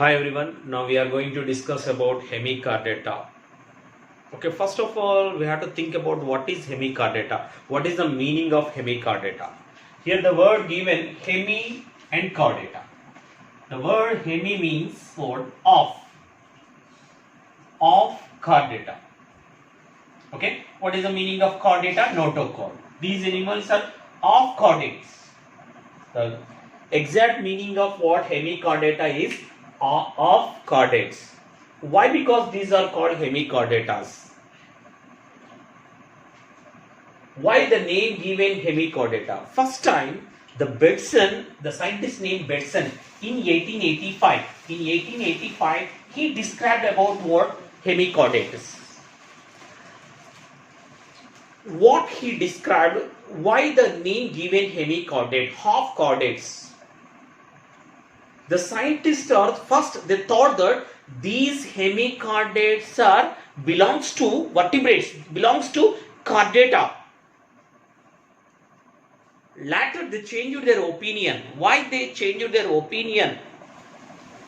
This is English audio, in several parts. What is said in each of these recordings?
Hi everyone, now we are going to discuss about hemichordata. Okay, first of all, we have to think about what is hemichordata. What is the meaning of hemichordata? Here the word given hemi and chordata. The word hemi means what? Of chordata. Okay, what is the meaning of chordata? Notochord. These animals are off chordates. The exact meaning of what hemichordata is of chordates. Why? Because these are called hemichordatas. Why the name given hemichordata? First time the Bedson, the scientist named Bedson in 1885. In 1885 he described about what hemichordates. What he described, why the name given hemichordate, half chordates. The scientists are first they thought that these hemichordates are belongs to vertebrates, belongs to chordata. Later they changed their opinion. Why they changed their opinion?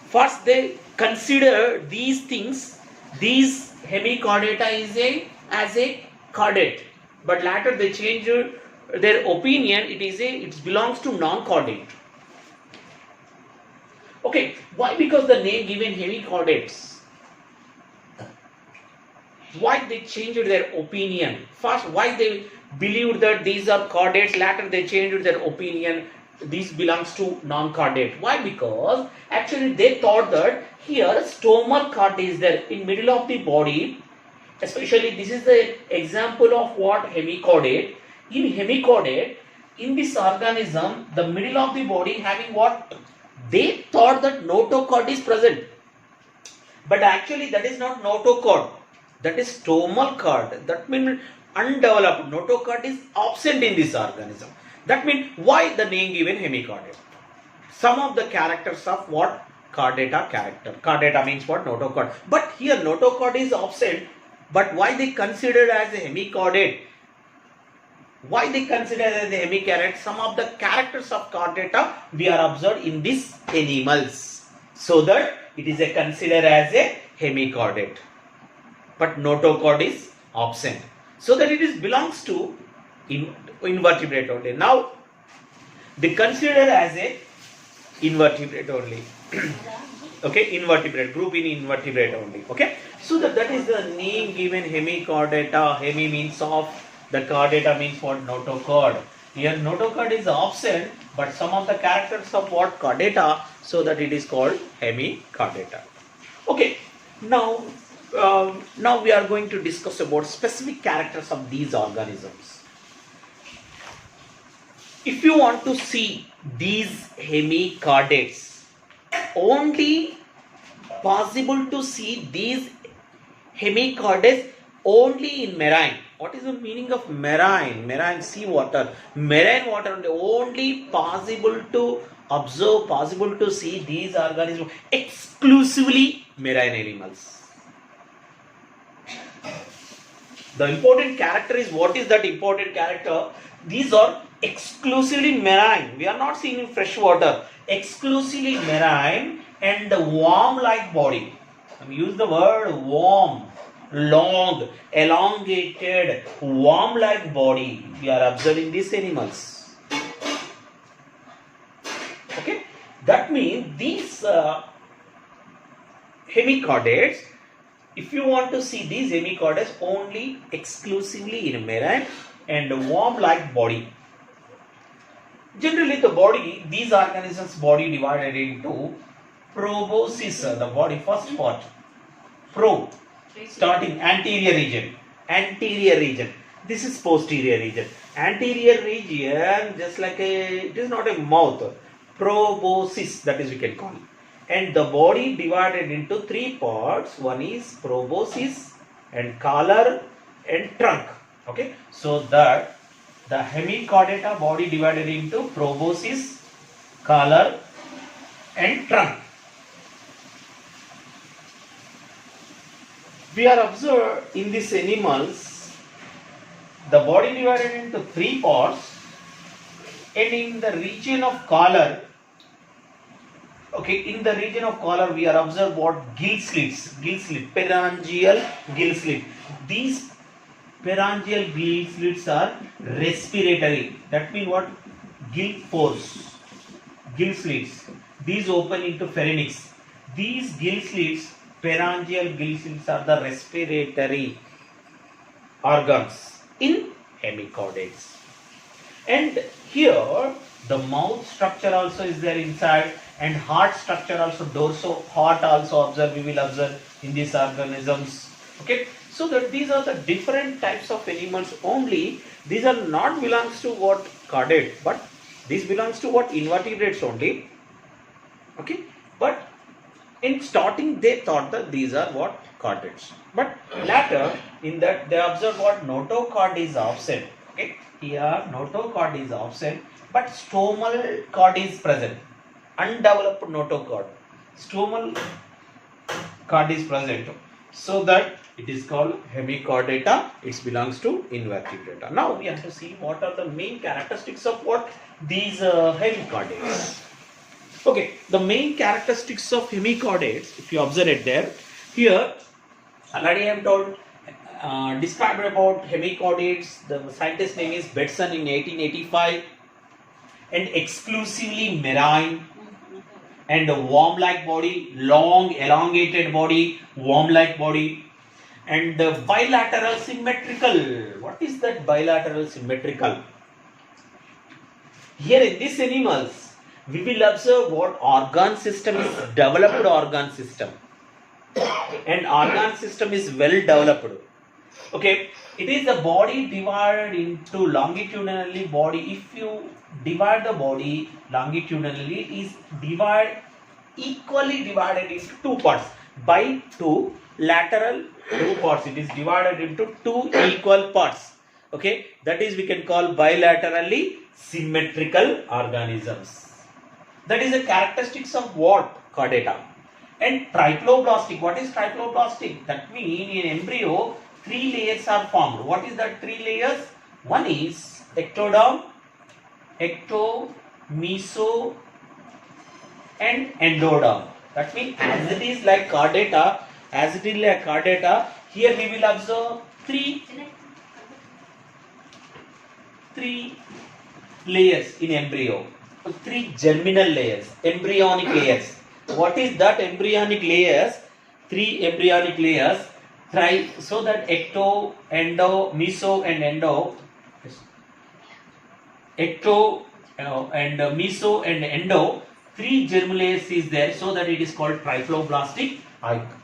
First they consider these things, these hemichordata is as a chordate, but later they changed their opinion. It belongs to non-chordate. Okay, why? Because the name given hemichordates. Why they changed their opinion? First, why they believed that these are chordates, later they changed their opinion. This belongs to non-chordate. Why? Because actually they thought that here stomal chord is there in middle of the body. Especially this is the example of what hemichordate. In hemichordate, in this organism, the middle of the body having what? They thought that notochord is present, but actually that is not notochord. That is stomal chord. That means undeveloped. Notochord is absent in this organism. That means why the name given hemichordate? Some of the characters of what? Chordata character. Chordata means what? Notochord. But here notochord is absent. But why they considered as a hemichordate? Why they consider as a hemichordate? Some of the characters of chordata we are observed in these animals, so that it is considered as a hemichordate. But notochord is absent, so that it is belongs to invertebrate only. Now they consider as a invertebrate only. Okay, invertebrate group in invertebrate only. Okay, so that is the name given hemichordata. Hemi means of, the chordata means what? Notochord. Here notochord is absent, but some of the characters of what? Chordata, so that it is called hemichordata. Okay, now we are going to discuss about specific characters of these organisms. If you want to see these hemichordates, only possible to see these hemichordates only in marine. What is the meaning of marine? Marine sea water. Marine water only possible to observe, possible to see these organisms exclusively marine animals. The important character is, what is that important character? These are exclusively marine. We are not seeing in fresh water. Exclusively marine and the worm-like body. Use the word worm. Long, elongated, worm-like body. We are observing these animals. Okay, that means these hemichordates. If you want to see these hemichordates only exclusively in marine and worm-like body. Generally, the body, these organisms' body divided into proboscis, the body first part. Starting anterior region. This is posterior region. Anterior region, just like it is not a mouth. Proboscis, that is we can call it. And the body divided into three parts. One is proboscis and collar and trunk. Okay, so that the hemichordata body divided into proboscis, collar and trunk. We are observed in these animals, the body divided into three parts, and in the region of collar, Okay, in the region of collar we are observe what gill slits, pharyngeal gill slit. These pharyngeal gill slits are respiratory. That means what? Gill pores, gill slits. These open into pharynx. These gill slits, pharyngeal gill slits, are the respiratory organs in hemichordates. And here the mouth structure also is there inside, and heart structure also, heart also we will observe in these organisms. Okay, so that these are the different types of animals only. These are not belongs to what chordate, but this belongs to what invertebrates only. Okay, but in starting they thought that these are what chordates, but later in that they observe what notochord is absent. Okay, here notochord is absent, but stomal cord is present. Undeveloped notochord, stomal cord is present, so that it is called hemichordata. It belongs to invertebrata. Now we have to see what are the main characteristics of what these hemichordates. Okay, the main characteristics of hemichordates, if you observe it there, here already I am told, described about hemichordates. The scientist name is Betson in 1885, and exclusively marine, and a worm-like body, long elongated body, worm-like body, and bilateral symmetrical. What is that bilateral symmetrical? Here in these animals, we will observe what organ system is developed organ system, and organ system is well developed. Okay, it is the body divided into longitudinally body. If you divide the body longitudinally, it is equally divided into two parts. By two lateral two parts, it is divided into two equal parts. Okay, that is we can call bilaterally symmetrical organisms. That is the characteristics of what? Chordata. And triploblastic. What is triploblastic? That means in embryo 3 layers are formed. What is that 3 layers? One is ectoderm, ecto, meso, and endoderm. That means as it is like chordata, here we will observe three layers in embryo. 3 germinal layers, embryonic layers. What is that embryonic layers? 3 embryonic layers. So that ecto, endo, meso, and endo. Ecto and meso and endo. 3 germinal layers is there, so that it is called triploblastic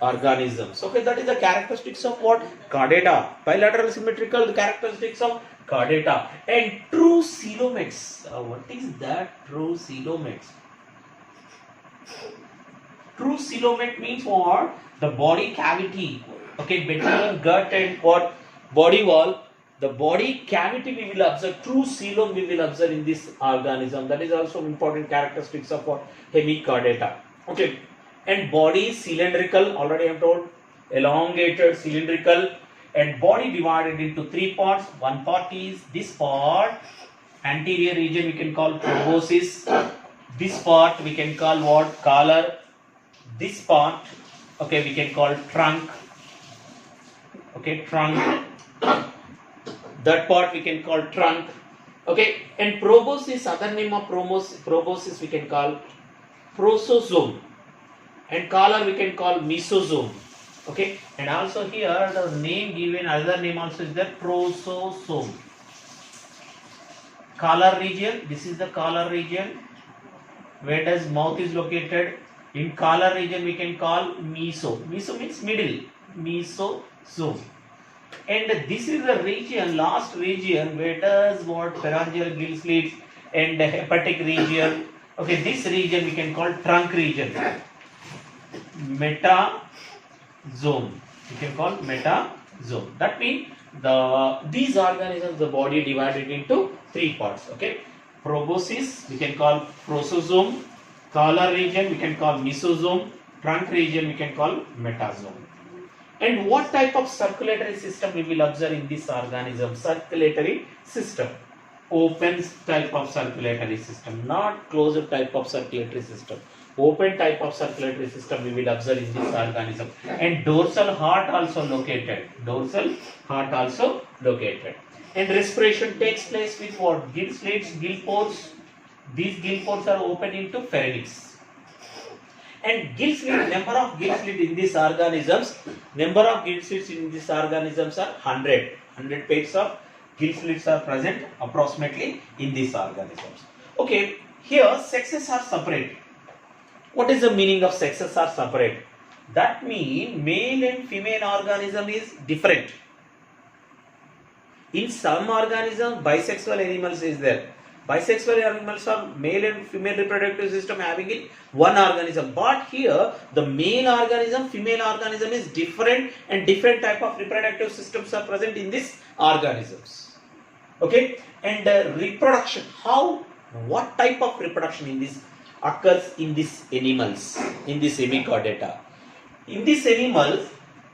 organisms. Okay, that is the characteristics of what? Chordata. Bilateral symmetrical, the characteristics of chordata. And true coelomates. What is that true coelomates? True coelomate means what? The body cavity. Okay, between gut and what? Body wall. The body cavity we will observe. True coelom we will observe in this organism. That is also important characteristics of what? Hemichordata. Okay. And body cylindrical, already I am told, elongated, cylindrical, and body divided into 3 parts. One part is this part, anterior region we can call proboscis. This part we can call what? Collar. This part, okay, we can call trunk. Okay, trunk. That part we can call trunk. Okay, and proboscis, other name of proboscis we can call prososome. And collar we can call mesosome. Okay, and also here the name given, other name also is there, prososome. Collar region, this is the collar region. Where does mouth is located? In collar region we can call meso. Meso means middle. Mesosome. And this is the region, last region, where does what? Pharyngeal gill slits and the hepatic region. Okay, this region we can call trunk region. Metasome. We can call metasome. That means these organisms, the body divided into 3 parts. Okay, proboscis we can call prososome, collar region we can call mesosome, trunk region we can call metasome. And what type of circulatory system we will observe in this organism? Circulatory system. Open type of circulatory system, not closed type of circulatory system. Open type of circulatory system we will observe in this organism. And dorsal heart also located. Dorsal heart also located. And respiration takes place with what? Gill slits, gill pores. These gill pores are open into pharynx. And gill slit, number of gill slits in these organisms, number of gill slits in these organisms are 100. 100 pairs of gill slits are present approximately in these organisms. Okay, here sexes are separate. What is the meaning of sexes are separate? That means male and female organism is different. In some organism, bisexual animals is there. Bisexual animals are male and female reproductive system having in one organism. But here, the male organism, female organism is different, and different type of reproductive systems are present in these organisms. Okay, and reproduction. What type of reproduction in this occurs in these animals, in this hemichordata? In these animals,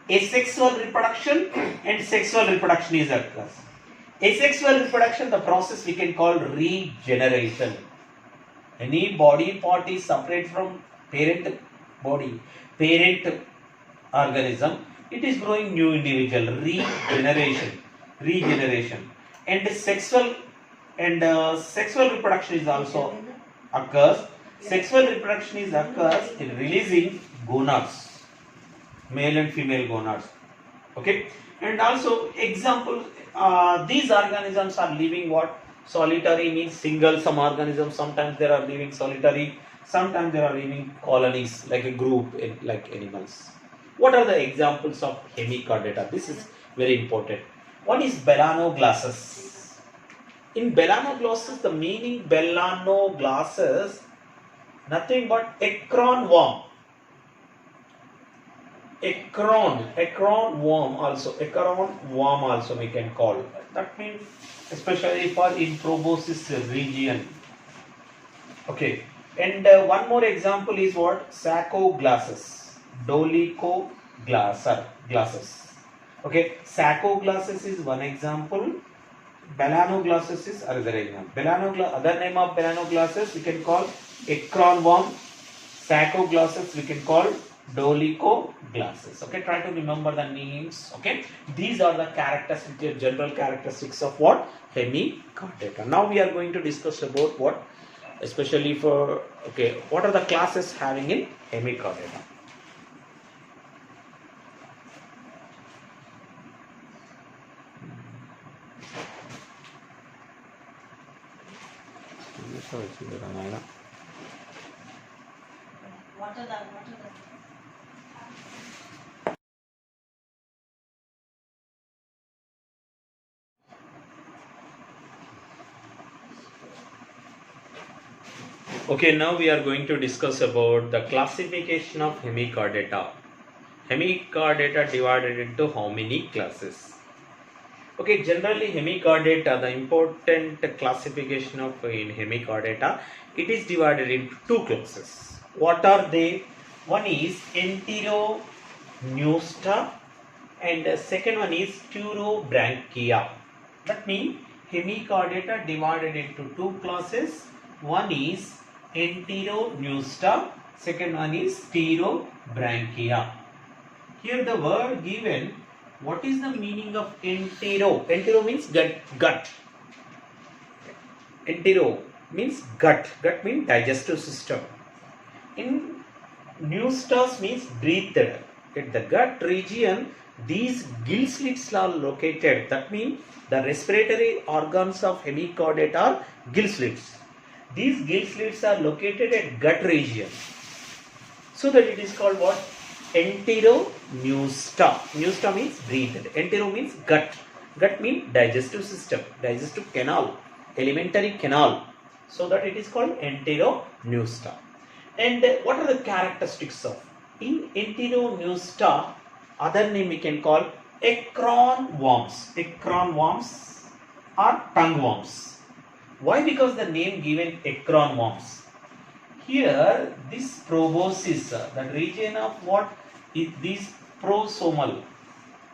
asexual reproduction and sexual reproduction is occurs. Asexual reproduction, the process we can call regeneration. Any body part is separate from parent body, parent organism, it is growing new individual. Regeneration. And sexual reproduction is also occurs. Sexual reproduction is occurs in releasing gonads, male and female gonads. Okay, and also example, these organisms are living what? Solitary means single. Some organisms sometimes they are living solitary, sometimes they are living colonies like a group like animals. What are the examples of hemichordata? This is very important. One is Belanoglossus. In Belanoglossus, the meaning Belanoglossus, nothing but acorn worm. Acorn worm also we can call. That means especially for in proboscis region. Okay, and one more example is what? Sacoglossus, Dolichoglossus. Okay, Sacoglossus is one example. Belanoglossus is another example. Other name of Belanoglossus we can call acorn worm. Sacoglossus we can call Dolichoglossus. Okay, try to remember the names. Okay, these are the characteristics, general characteristics of what? Hemichordata. Now we are going to discuss about what, especially for, okay, what are the classes having in hemichordata. Okay, now we are going to discuss about the classification of hemichordata. Hemichordata divided into how many classes? Okay, generally hemichordata, the important classification of in hemichordata, it is divided into two classes. What are they? One is Enteromysta and second one is Turobranchia. That means hemichordata divided into two classes. One is Enteromysta, second one is Turobranchia. Here the word given, what is the meaning of entero? Entero means gut. Entero means gut. Gut means digestive system. In Nustas means breathed. At the gut region, these gill slits are located. That means the respiratory organs of hemichordata are gill slits. These gill slits are located at gut region. So that it is called what? Enteromysta. Mysta means breathed. Entero means gut. Gut means digestive system, digestive canal, alimentary canal. So that it is called Enteromysta. And what are the characteristics of? In Enteromysta, other name we can call acorn worms. Acorn worms or tongue worms. Why? Because the name given acorn worms. Here, this proboscis, the region of what is this prosomal.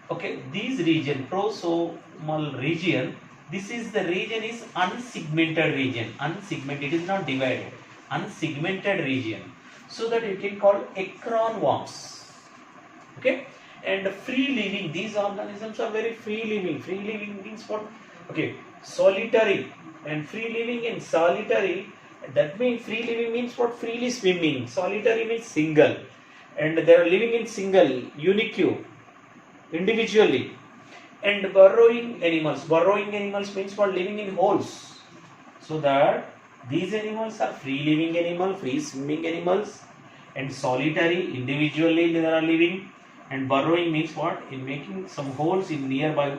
Okay, this region, prosomal region, this is the region is unsegmented region. Unsegmented, it is not divided. Unsegmented region. So that you can call acorn worms. Okay, and free living, these organisms are very free living. Free living means what? Okay, solitary, and free living in solitary, that means free living means what? Freely swimming. Solitary means single, and they are living in single, unique, individually. And burrowing animals means what? Living in holes. So that these animals are free living animal, free swimming animals, and solitary, individually they are living. And burrowing means what? In making some holes in nearby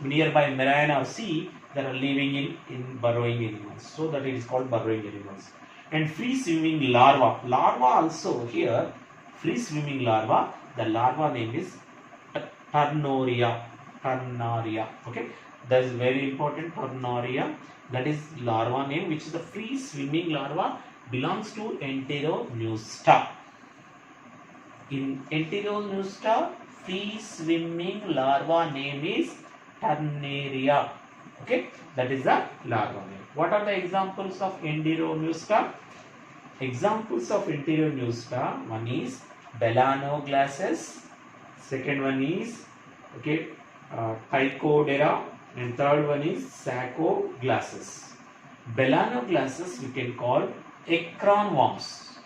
marine or sea, that are living in burrowing animals. So that it is called burrowing animals. And free swimming larva. Larva also here, free swimming larva. The larva name is Turnaria. Okay, that is very important. Turnaria. That is larva name, which is the free swimming larva, belongs to Enteroneusta. In Enteroneusta, free swimming larva name is Turnaria. Okay, that is the larva name. What are the examples of Enteroneusta? Examples of Enteroneusta: one is Belanoglasses, second one is Trichodera, and third one is Sacoglasses. Belanoglasses we can call acorn worms,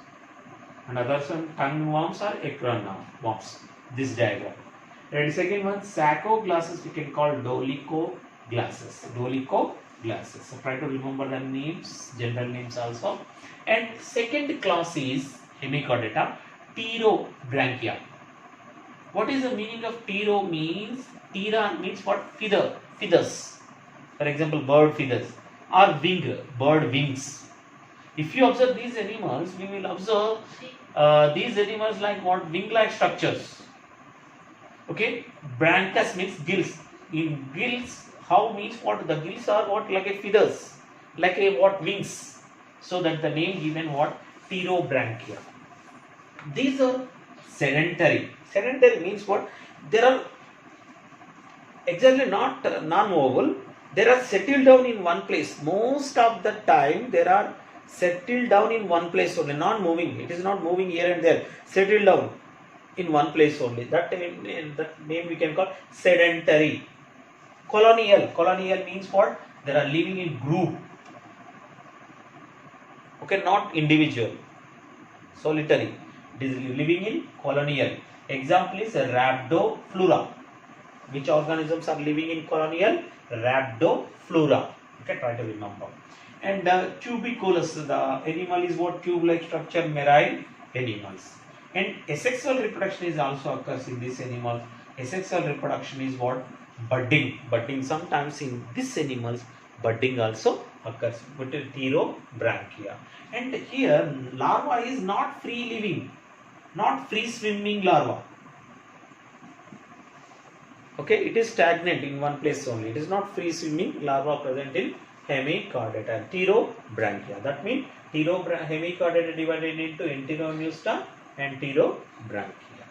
and others one tongue worms are acorn worms. This diagram. And second one, Sacoglasses, we can call Dolichoglasses. Dolichoglasses. So try to remember the names, general names also. And second class is Hemichordata, Pterobranchia. What is the meaning of Ptero? Means Ptera means what? Feathers. For example, bird feathers, or bird wings. If you observe these animals, we will observe these animals like what? Wing-like structures. Okay, branchus means gills. In gills, how means what? The gills are what? Like a feathers, like a what? Wings. So that the name given what? Pterobranchia. These are sedentary. Sedentary means what? There are exactly not non-movable. They are settled down in one place. Most of the time, they are settled down in one place only, not moving. It is not moving here and there. Settled down in one place only. That name we can call sedentary. Colonial means what? They are living in group. Okay, not individual. Solitary. It is living in colonial. Example is Rhabdoflora. Which organisms are living in colonial? Rhabdoflora. Okay, try to remember. And tuberculous, the animal is what? Tube-like structure, marine animals. And asexual reproduction is also occurs in this animal. Asexual reproduction is what? Budding. Sometimes in this animals, budding also occurs. But Pterobranchia. And here, larva is not free living, not free swimming larva. Okay, it is stagnant in one place only. It is not free swimming larva present in Hemichordata, Pterobranchia. That means Hemichordata divided into Enteroneusta and Pterobranchia.